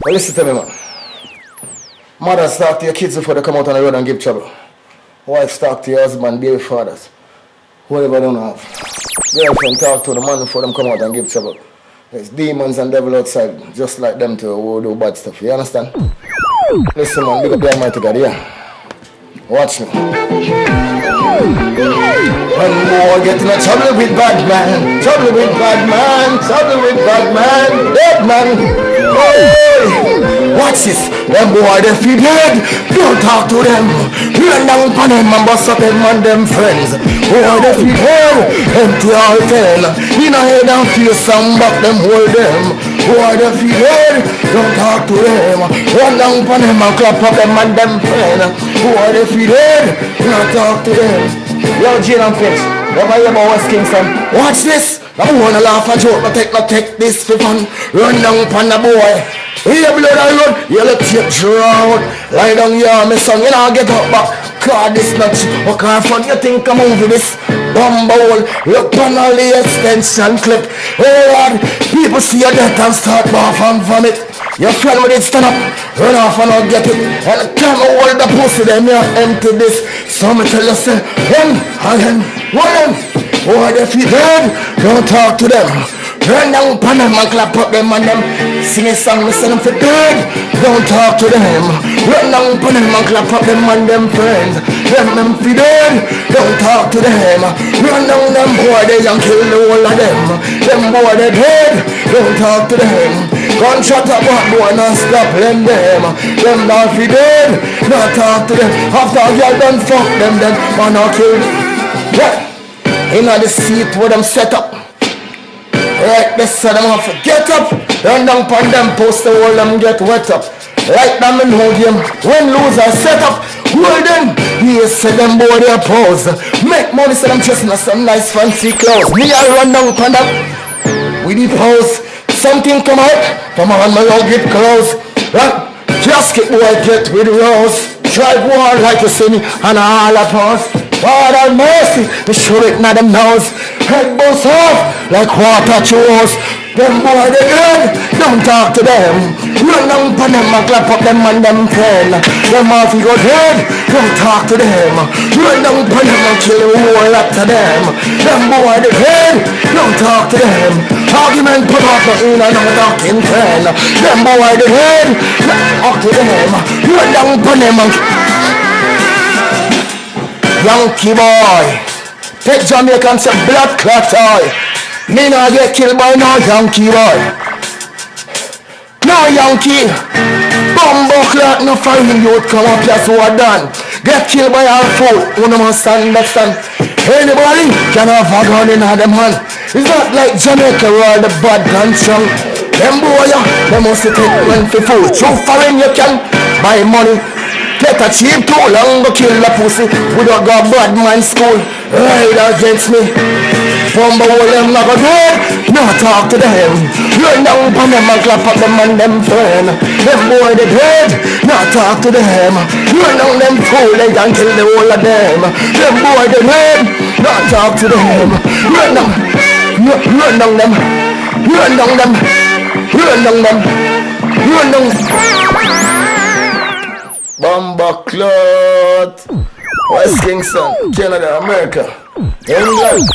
Well, listen to me, man. Mothers, talk to your kids before they come out on the road and give trouble. Wives, talk to your husband, baby fathers. Whoever don't have. Girlfriend, talk to the man before them come out and give trouble. There's demons and devil outside, just like them too, who do bad stuff. You understand? Listen, man, big up the Almighty God, yeah? Watch me. When more get in trouble with bad man, trouble with bad man, trouble with bad man, dead man. Oh, watch this. Them boy they feel dead. Don't talk to them. Run down upon them and bust up them and them friends. Boy they feel dead. Empty all ten. In a head and feel some back them hold them. Boy they feel dead. Don't talk to them. Run down upon them and clap up them and them friends. Boy they feel dead. Don't talk to them. Yo, Jane and Finch, never hear about West Kingston. Watch this. I'm gonna laugh and joke, but take this for fun. Run down upon the boy. Here blood I run, you look your drought. Lie down here, my son, you know get up back. God, this not what kind of fun you think I'm over this? Bumble, look on all the extension clip. Oh Lord, people see your death and start bath and vomit. Your friend with it stand up, run off and I'll get it. And the time I hold the pussy, them you empty this. So me tell you say, him again, one. Boy, they feel dead, don't talk to them. Run down upon them and clap up them and them. Sing a song, listen them for dead. Don't talk to them. Run down upon them and clap up them and them friends. Them for dead. Don't talk to them. Run down them boy, they and kill the whole of them. Them boy, they dead. Don't talk to them. Gunshot up one boy, non stop them. Them not for dead. Don't talk to them. After y'all done fuck them, then man not kill them. Yeah. In the seat where them set up. Right, they said them have to get up. Run down upon them, post the wall, them get wet up. Like them in no game. When loser set up, hold them. Yes, say them boy they pose. Make money, say them dressing in some nice fancy clothes. Me I run down upon them. We the pose. Something come out. Come on, my own get close. Right? Casket boy get with rose. Drive war like you see me and all a pause. God have mercy, we show it not them nose. Head bust off like water chores. Them boy they good, don't talk to them. Run down upon them and clap up them and them friend. Them off you go dead, don't talk to them. Run down upon them and kill the whole lot of them. Them boy they good, don't talk to them. Argument put up in another talking friend. Them boy they good, talk to them. Run down upon them and Yankee boy, take Jamaican say blood clot toy. Me not get killed by no Yankee boy. No Yankee, bumbo clot no foreign youth come up here so done. Get killed by our food, one must understand. Anybody can have a gun in them hand. It's not like Jamaica where the bad gun strong. Them boy, they must take one for food. Through foreign you can buy money. Get a cheap tool, long go kill the pussy. We don't go bad man school. Ride against me. Bumbo them not go dead. No talk to them. Run down upon them and clap up them and them friend. Them boy they dead. No talk to them. Run down them fool they can kill the whole of them. Them boy they dead. No talk to them. Run down them. Run down them. Run down them. Run down them. Bomba Clot, West Kingston, Canada, America, England.